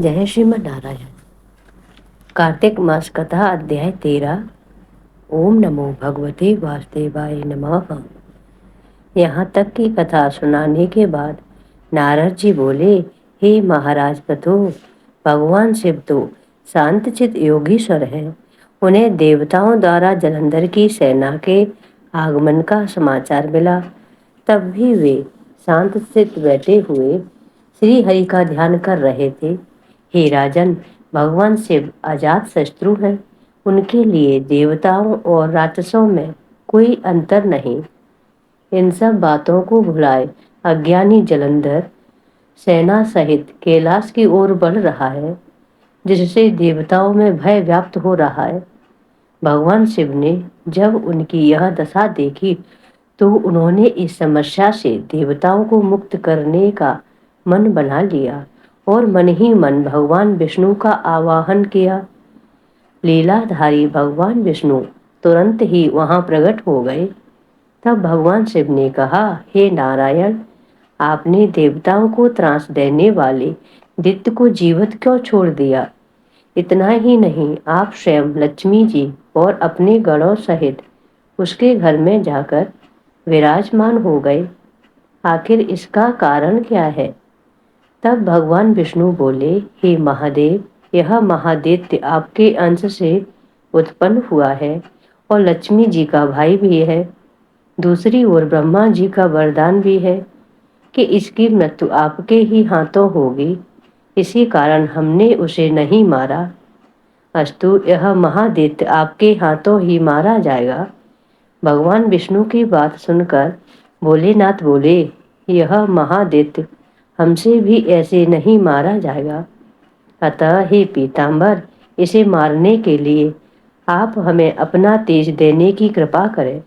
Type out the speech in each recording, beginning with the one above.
जय श्रीमद नारायण। कार्तिक मास कथा अध्याय 13। ओम नमो भगवते वासुदेवाय नमः। यहाँ तक की कथा सुनाने के बाद नारद जी बोले, हे महाराज प्रथु, भगवान शिव तो शांतचित योगीश्वर हैं। उन्हें देवताओं द्वारा जलंधर की सेना के आगमन का समाचार मिला, तब भी वे शांतचित बैठे हुए श्री हरि का ध्यान कर रहे थे। हे राजन, भगवान शिव अजात शत्रु हैं। उनके लिए देवताओं और राक्षसों में कोई अंतर नहीं। इन सब बातों को भुलाए अज्ञानी जलंधर सेना सहित कैलाश की ओर बढ़ रहा है, जिससे देवताओं में भय व्याप्त हो रहा है। भगवान शिव ने जब उनकी यह दशा देखी तो उन्होंने इस समस्या से देवताओं को मुक्त करने का मन बना लिया और मन ही मन भगवान विष्णु का आवाहन किया। लीलाधारी भगवान विष्णु तुरंत ही वहां प्रकट हो गए। तब भगवान शिव ने कहा, हे नारायण, आपने देवताओं को त्रास देने वाले दैत्य को जीवित क्यों छोड़ दिया? इतना ही नहीं, आप स्वयं लक्ष्मी जी और अपने गणों सहित उसके घर में जाकर विराजमान हो गए। आखिर इसका कारण क्या है? तब भगवान विष्णु बोले, हे महादेव, यह महादैत्य आपके अंश से उत्पन्न हुआ है और लक्ष्मी जी का भाई भी है। दूसरी ओर ब्रह्मा जी का वरदान भी है कि इसकी मृत्यु आपके ही हाथों होगी। इसी कारण हमने उसे नहीं मारा। अस्तु, यह महादैत्य आपके हाथों ही मारा जाएगा। भगवान विष्णु की बात सुनकर भोलेनाथ बोले, यह महादैत्य हमसे भी ऐसे नहीं मारा जाएगा। अतः हे पीतांबर, इसे मारने के लिए आप हमें अपना तेज देने की कृपा करें।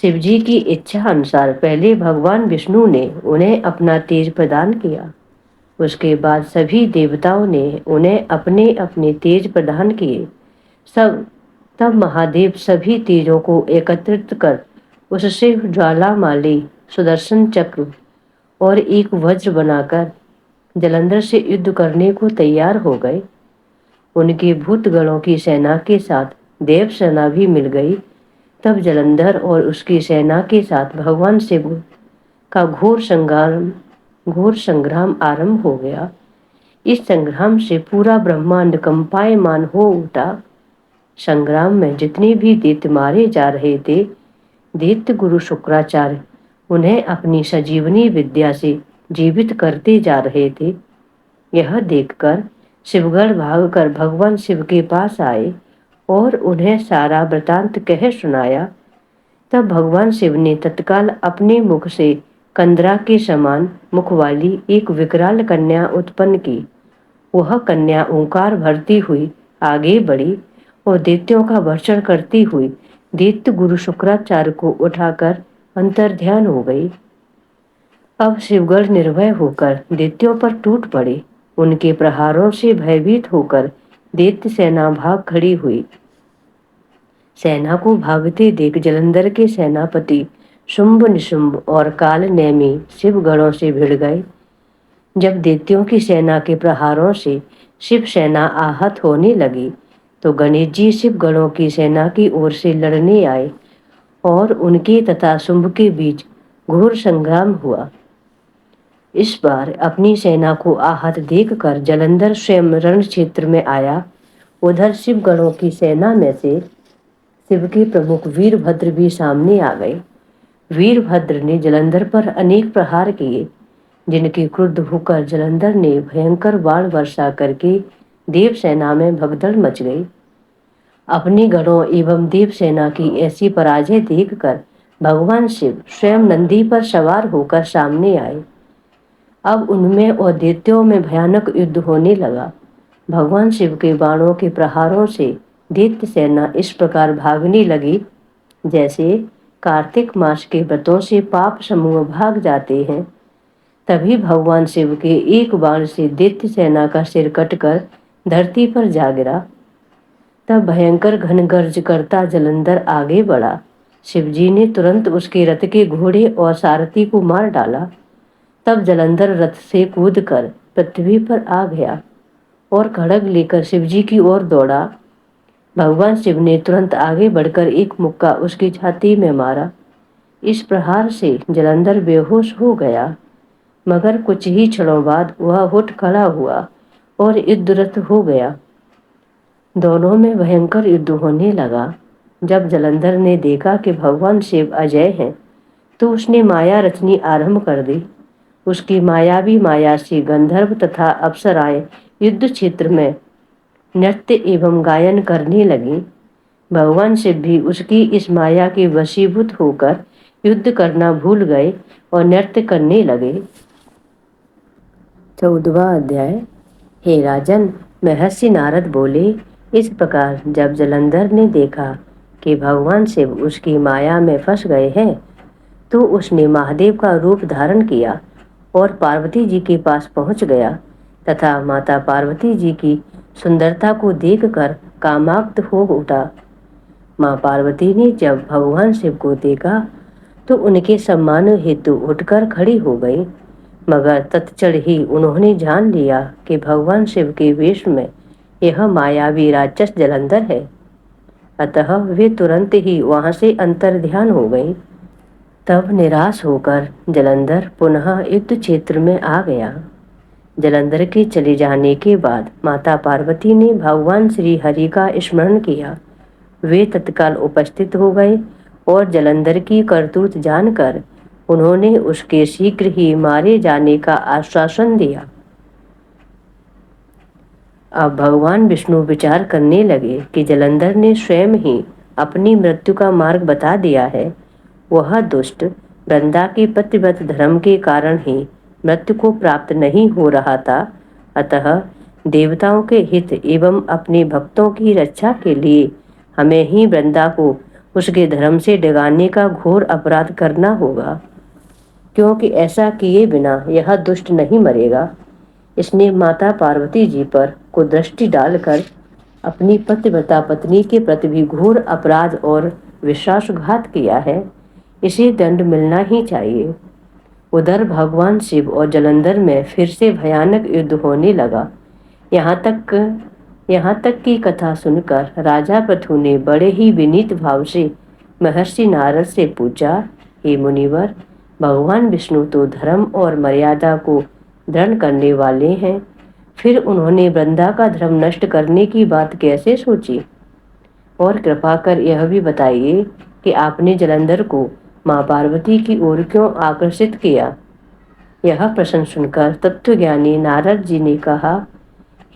शिवजी की इच्छा अनुसार पहले भगवान विष्णु ने उन्हें अपना तेज प्रदान किया। उसके बाद सभी देवताओं ने उन्हें अपने अपने तेज प्रदान किए। तब महादेव सभी तेजों को एकत्रित कर उससे ज्वालामाली, सुदर्शन चक्र और एक वज्र बनाकर जलंधर से युद्ध करने को तैयार हो गए। उनके भूतगणों की सेना के साथ देव सेना भी मिल गई। तब जलंधर और उसकी सेना के साथ भगवान शिव का घोर संग्राम आरंभ हो गया। इस संग्राम से पूरा ब्रह्मांड कंपायमान हो उठा। संग्राम में जितने भी दैत्य मारे जा रहे थे, दैत्य गुरु शुक्राचार्य उन्हें अपनी संजीवनी विद्या से जीवित करते जा रहे थे। यह देखकर शिवगण भागकर भगवान शिव के पास आए और उन्हें सारा वृतांत कह सुनाया। तब भगवान शिव ने तत्काल अपने मुख से कंदरा के समान मुख वाली एक विकराल कन्या उत्पन्न की। वह कन्या ओंकार भरती हुई आगे बढ़ी और दैत्यों का भर्षण करती हुई दैत्य गुरु शुक्राचार्य को उठाकर अंतर्ध्यान हो गई। अब शिवगण निर्भय होकर दैत्यों पर टूट पड़े। उनके प्रहारों से भयभीत होकर दैत्य सेना भाग खड़ी हुई। सेना को भागते देख जलंधर के सेनापति शुंभ निशुंभ और काल नेमी शिवगणों से भिड़ गए। जब दैत्यों की सेना के प्रहारों से शिव सेना आहत होने लगी तो गणेश जी शिवगणों की सेना की ओर से लड़ने आए और उनके तथा शुंभ के बीच घोर संग्राम हुआ। इस बार अपनी सेना को आहत देखकर जलंधर स्वयं रण क्षेत्र में आया। उधर शिवगणों की सेना में से शिव के प्रमुख वीरभद्र भी सामने आ गए। वीरभद्र ने जलंधर पर अनेक प्रहार किए, जिनके क्रुद्ध होकर जलंधर ने भयंकर बाण वर्षा करके देव सेना में भगदड़ मच गई। अपने गणों एवं देव सेना की ऐसी पराजय देखकर भगवान शिव स्वयं नंदी पर सवार होकर सामने आए। अब उनमें और दैत्यों में भयानक युद्ध होने लगा। भगवान शिव के बाणों के प्रहारों से दैत्य सेना इस प्रकार भागने लगी जैसे कार्तिक मास के व्रतों से पाप समूह भाग जाते हैं। तभी भगवान शिव के एक बाण से दैत्य सेना का सिर कटकर धरती पर जा गिरा। तब भयंकर घनगर्ज करता जलंधर आगे बढ़ा। शिवजी ने तुरंत उसके रथ के घोड़े और सारथी को मार डाला। तब जलंधर रथ से कूदकर पृथ्वी पर आ गया और खड्ग लेकर शिवजी की ओर दौड़ा। भगवान शिव ने तुरंत आगे बढ़कर एक मुक्का उसकी छाती में मारा। इस प्रहार से जलंधर बेहोश हो गया, मगर कुछ ही क्षणों बाद वह उठ खड़ा हुआ और युद्धरत हो गया। दोनों में भयंकर युद्ध होने लगा। जब जलंधर ने देखा कि भगवान शिव अजय हैं, तो उसने माया रचनी आरंभ कर दी। उसकी मायावी माया से गंधर्व तथा अप्सराएं युद्ध क्षेत्र में नृत्य एवं गायन करने लगी। भगवान शिव भी उसकी इस माया के वशीभूत होकर युद्ध करना भूल गए और नृत्य करने लगे। 14वां अध्याय। हे राजन, महर्षि नारद बोले, इस प्रकार जब जलंधर ने देखा कि भगवान शिव उसकी माया में फंस गए हैं, तो उसने महादेव का रूप धारण किया और पार्वती जी के पास पहुंच गया तथा माता पार्वती जी की सुंदरता को देखकर कामाक्त हो उठा। माँ पार्वती ने जब भगवान शिव को देखा तो उनके सम्मान हेतु उठकर खड़ी हो गई, मगर तत्क्षण ही उन्होंने जान लिया कि भगवान शिव के वेश में यह मायावी राक्षस जलंधर है। अतः वे तुरंत ही वहां से अंतर्ध्यान हो गई। तब निराश होकर जलंधर पुनः युद्ध क्षेत्र में आ गया। जलंधर के चले जाने के बाद माता पार्वती ने भगवान श्री हरि का स्मरण किया। वे तत्काल उपस्थित हो गए और जलंधर की करतूत जानकर उन्होंने उसके शीघ्र ही मारे जाने का आश्वासन दिया। अब भगवान विष्णु विचार करने लगे कि जलंधर ने स्वयं ही अपनी मृत्यु का मार्ग बता दिया है। वह दुष्ट वृंदा के पतिव्रत धर्म के कारण ही मृत्यु को प्राप्त नहीं हो रहा था। अतः देवताओं के हित एवं अपने भक्तों की रक्षा के लिए हमें ही वृंदा को उसके धर्म से डिगाने का घोर अपराध करना होगा, क्योंकि ऐसा किए बिना यह दुष्ट नहीं मरेगा। इसने माता पार्वती जी पर कुदृष्टि डालकर अपनी पतिव्रता पत्नी के प्रति भी घोर अपराध और विश्वासघात किया है। इसे दंड मिलना ही चाहिए। उधर भगवान शिव और जलंधर में फिर से भयानक युद्ध होने लगा। यहाँ तक की कथा सुनकर राजा पृथु ने बड़े ही विनीत भाव से महर्षि नारद से पूछा, हे मुनिवर, भगवान विष्णु तो धर्म और मर्यादा को दृढ़ करने वाले हैं, फिर उन्होंने वृंदा का धर्म नष्ट करने की बात कैसे सोची? और कृपा कर यह भी बताइए कि आपने जलंधर को माँ पार्वती की ओर क्यों आकर्षित किया? यह प्रश्न सुनकर तत्वज्ञानी नारद जी ने कहा,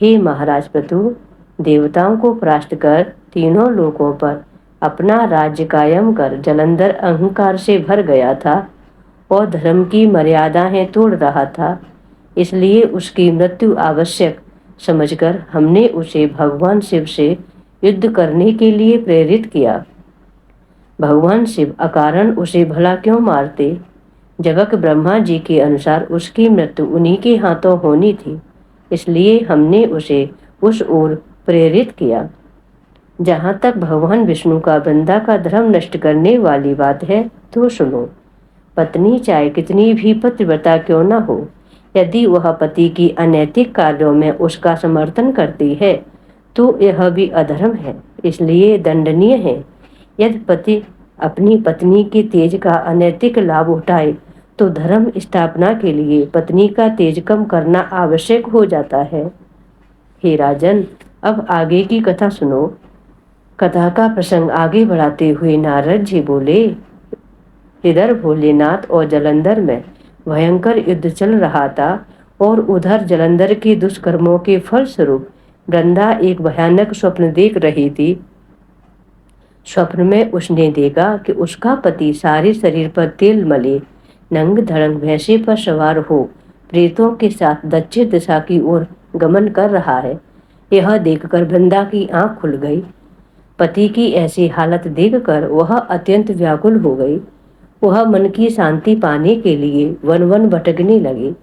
हे महाराज पृथु, देवताओं को परास्त कर तीनों लोकों पर अपना राज्य कायम कर जलंधर अहंकार से भर गया था और धर्म की मर्यादाएं तोड़ रहा था। इसलिए उसकी मृत्यु आवश्यक समझकर हमने उसे भगवान शिव से युद्ध करने के लिए प्रेरित किया। भगवान शिव अकारण उसे भला क्यों मारते, जबक ब्रह्मा जी के अनुसार उसकी मृत्यु उन्हीं के हाथों होनी थी। इसलिए हमने उसे उस ओर प्रेरित किया। जहाँ तक भगवान विष्णु का वृंदा का धर्म नष्ट करने वाली बात है, तो सुनो। पत्नी चाहे कितनी भी पतिव्रता क्यों न हो, यदि वह पति की अनैतिक कार्यों में उसका समर्थन करती है, तो यह भी अधर्म है, इसलिए दंडनीय है। यदि पति अपनी पत्नी के तेज का अनैतिक लाभ उठाए, तो धर्म स्थापना के लिए पत्नी का तेज कम करना आवश्यक हो जाता है। हे राजन, अब आगे की कथा सुनो। कथा का प्रसंग आगे बढ़ाते हुए नारद जी बोले, इधर भोलेनाथ और जलंधर में भयंकर युद्ध चल रहा था और उधर जलंधर के दुष्कर्मों के फलस्वरूप वृंदा एक भयानक स्वप्न देख रही थी। स्वप्न में उसने देखा कि उसका पति सारे शरीर पर तेल मले नंग धड़ंग भैंसे पर सवार हो प्रेतों के साथ दक्षिण दिशा की ओर गमन कर रहा है। यह देखकर वृंदा की आंख खुल गई। पति की ऐसी हालत देखकर वह अत्यंत व्याकुल हो गई। वह मन की शांति पाने के लिए वन वन भटकने लगी।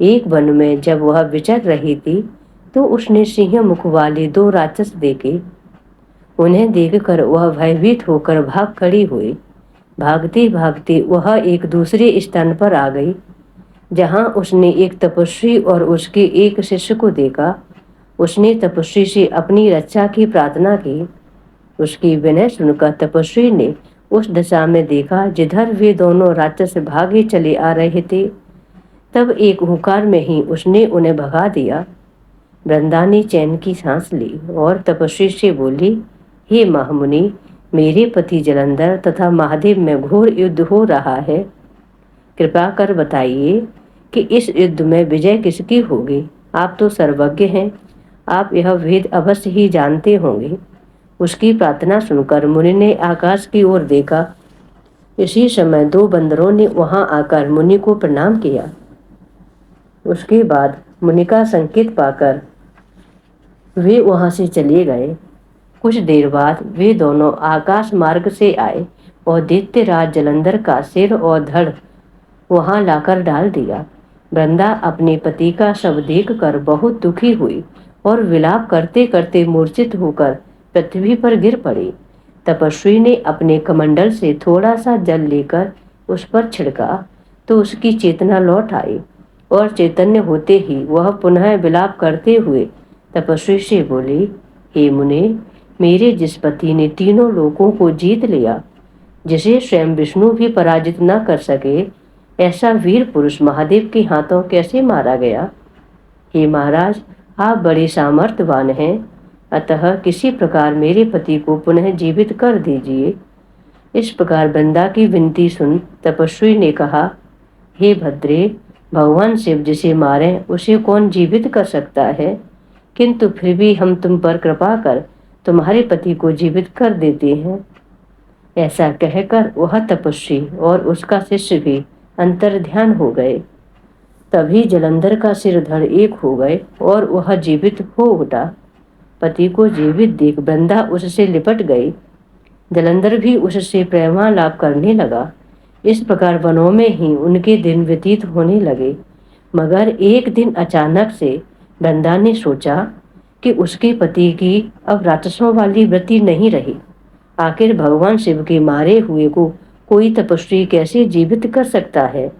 एक वन में जब वह विचर रही थी, तो उसने सिंह मुख वाले 2 राक्षस देखे। उन्हें देखकर वह भयभीत होकर भाग खड़ी हुई। भागते भागते वह एक दूसरे स्थान पर आ गई। जहाँ उसने एक तपस्वी और उसके एक शिष्य को देखा। उसने तपस्वी से अपनी रक्षा की प्रार्थना की। उसकी विनय सुनकर तपस्वी ने उस दिशा में देखा जिधर वे दोनों राक्षस भागे चले आ रहे थे। तब एक हुंकार में ही उसने उन्हें भगा दिया। वृंदा ने चैन की सांस ली और तपस्वी से बोली, हे महामुनि, मेरे पति जलंधर तथा महादेव में घोर युद्ध हो रहा है। कृपा कर बताइए कि इस युद्ध में विजय किसकी होगी। आप तो सर्वज्ञ हैं, आप यह भेद अवश्य ही जानते होंगे। उसकी प्रार्थना सुनकर मुनि ने आकाश की ओर देखा। इसी समय दो बंदरों ने वहां आकर मुनि को प्रणाम किया। उसके बाद मुनि का संकेत पाकर वे वहां से चले गए। कुछ देर बाद वे दोनों आकाश मार्ग से आए और दैत्यराज जलंधर का सिर और धड़ वहां लाकर डाल दिया। वृंदा अपने पति का शव देखकर बहुत दुखी हुई और विलाप करते करते मूर्छित होकर पृथ्वी पर गिर पड़ी। तपस्वी ने अपने कमंडल से थोड़ा सा जल लेकर उस पर छिड़का तो उसकी चेतना लौट आई और चैतन्य होते ही वह पुनः विलाप करते हुए तपस्वी से बोली, हे मुने, मेरे जिस पति ने तीनों लोकों को जीत लिया, जिसे स्वयं विष्णु भी पराजित न कर सके, ऐसा वीर पुरुष महादेव के हाथों कैसे मारा गया। हे महाराज, आप बड़े सामर्थ्यवान हैं, अतः किसी प्रकार मेरे पति को पुनः जीवित कर दीजिए। इस प्रकार वृंदा की विनती सुन तपस्वी ने कहा, हे भद्रे, भगवान शिव जिसे मारे उसे कौन जीवित कर सकता है, किंतु फिर भी हम तुम पर कृपा कर तुम्हारे पति को जीवित कर देते हैं। ऐसा कहकर वह तपस्वी और उसका शिष्य भी अंतर्ध्यान हो गए। तभी जलंधर का सिर धड़ एक हो गए और वह जीवित हो उठा। पति को जीवित देख वृंदा उससे लिपट गई। जलंधर भी उससे प्रेमालाप करने लगा। इस प्रकार वनों में ही उनके दिन व्यतीत होने लगे। मगर एक दिन अचानक से वृंदा ने सोचा कि उसके पति की अब राक्षसों वाली वृत्ति नहीं रही। आखिर भगवान शिव के मारे हुए को कोई तपस्वी कैसे जीवित कर सकता है।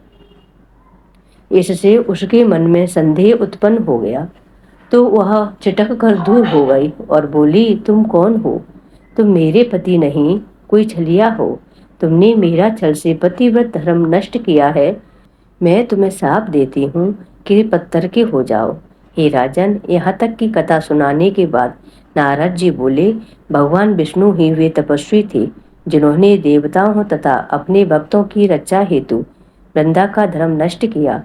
इससे उसके मन में संदेह उत्पन्न हो गया। तो वह चिटक कर दूर हो गई और बोली, तुम कौन हो? तुम मेरे पति नहीं, कोई छलिया हो। तुमने मेरा छल से पतिव्रत धर्म नष्ट किया है। मैं तुम्हें शाप देती हूँ कि पत्थर के हो जाओ। हे राजन, यहाँ तक की कथा सुनाने के बाद नारद जी बोले, भगवान विष्णु ही वे तपस्वी थे जिन्होंने देवताओं तथा अपने भक्तों की रक्षा हेतु वृंदा का धर्म नष्ट किया,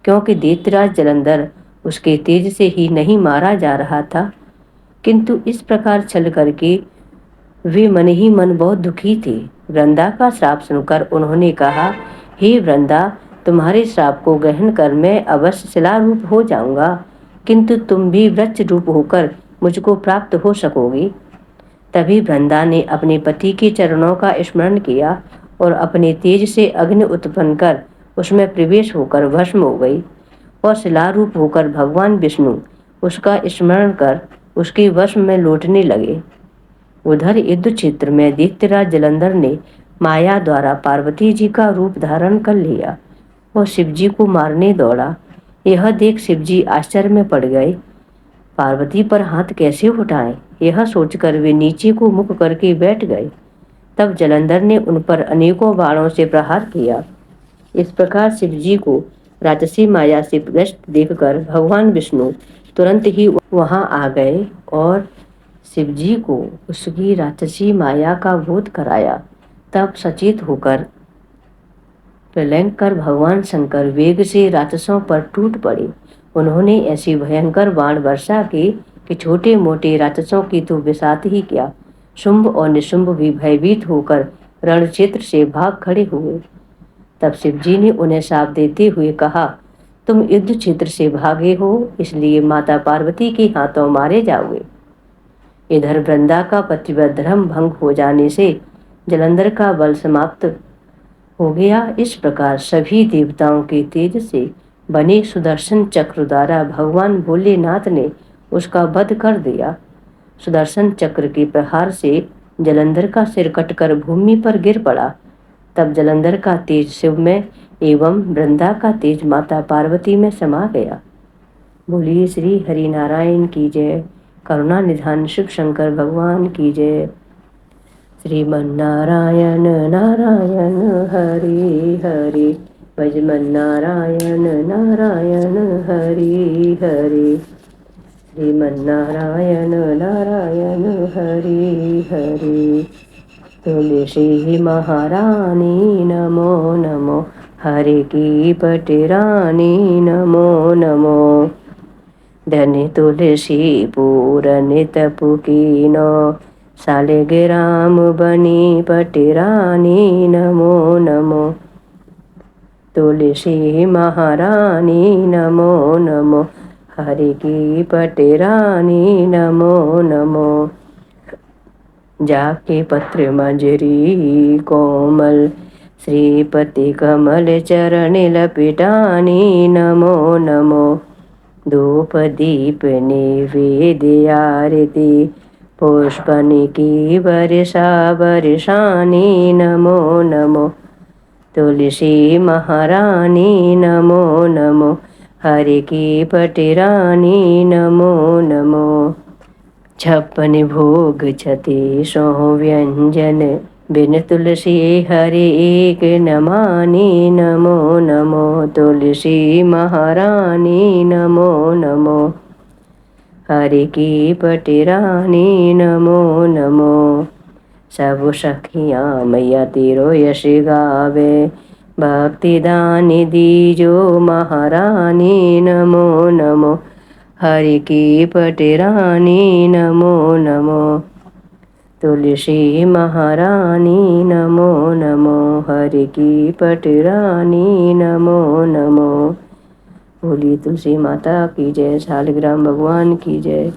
क्योंकि दैत्यराज जलंधर उसके तेज से ही नहीं मारा जा रहा था, किंतु इस प्रकार छल करके वे मन ही मन बहुत दुखी थे। वृंदा का श्राप सुनकर उन्होंने कहा, हे वृंदा, तुम्हारे श्राप को ग्रहण कर मैं अवश्य शिला रूप हो जाऊंगा, किंतु तुम भी वृक्ष रूप होकर मुझको प्राप्त हो सकोगी। तभी वृंदा ने अपने पति के चरणों का स्मरण किया और अपने तेज से अग्नि उत्पन्न कर उसमें प्रवेश होकर भस्म हो गई और शिला रूप होकर भगवान विष्णु उसका स्मरण कर उसके वश में लौटने लगे। उधर युद्ध क्षेत्र में दैत्यराज जलंधर ने माया द्वारा पार्वती जी का रूप धारण कर लिया और शिवजी को मारने दौड़ा। यह देख शिवजी आश्चर्य में पड़ गए। पार्वती पर हाथ कैसे उठाएं, यह सोचकर वे नीचे को मुख करके बैठ गए। तब जलंधर ने उन पर अनेकों बाणों से प्रहार किया। इस प्रकार शिवजी को राक्षसी माया से ग्रस्त देखकर भगवान विष्णु तुरंत ही वहां आ गए और शिवजी को उसकी राक्षसी माया का बोध कराया। तब सचेत होकर प्रलय कर भगवान शंकर वेग से राक्षसों पर टूट पड़े। उन्होंने ऐसी भयंकर बाण वर्षा की कि छोटे मोटे राक्षसों की तो विसात ही क्या, शुंभ और निशुंभ भी भयभीत होकर रण क्षेत्र से भाग खड़े हुए। तब शिवजी ने उन्हें शाप देते हुए कहा, तुम युद्ध क्षेत्र से भागे हो, इसलिए माता पार्वती के हाथों मारे जाओगे। इधर वृंदा का पतिव्रत धर्म भंग हो जाने से जलंधर का बल समाप्त हो गया। इस प्रकार सभी देवताओं के तेज से बने सुदर्शन चक्र द्वारा भगवान भोलेनाथ ने उसका वध कर दिया। सुदर्शन चक्र के प्रहार से जलंधर का सिर कटकर भूमि पर गिर पड़ा। तब जलंधर का तेज शिव में एवं वृंदा का तेज माता पार्वती में समा गया। बोलिए श्री हरि नारायण की जय। करुणा निधान शिव शंकर भगवान की जय। श्रीमन्नारायण नारायण हरि हरि, भजमन्नारायण नारायण हरि हरि। श्रीमन्नारायण नारायण हरि हरि। तुलसी महारानी नमो नमो, हरि की पटरानी नमो नमो। धन्य तुलसी पूरन तपु कीनो, सालिग्राम बनी पटरानी नमो नमो। तुलसी महारानी नमो नमो, हरि की पटरानी नमो नमो। जाके पत्र मंजरी कोमल, श्रीपति कमल चरण लपिटानी नमो नमो। धूप दीप नैवेद्य आरती, पुष्पन की वर्षा बरसानी नमो नमो। तुलसी महारानी नमो नमो, हरि की पटरानी नमो नमो। 56 भोग 36 व्यंजन, बिन तुलसी हरि एक न मानी नमो नमो। तुलसी महारानी नमो नमो, हरि की पटरानी नमो नमो। सब सखियाँ मैया तेरो यश गावे, भक्ति दान दीजो महारानी नमो नमो। हरि की पटरानी नमो नमो। तुलसी महारानी नमो नमो, हरि की पटरानी नमो नमो। बोली तुलसी माता की जय, शालिग्राम भगवान की जय।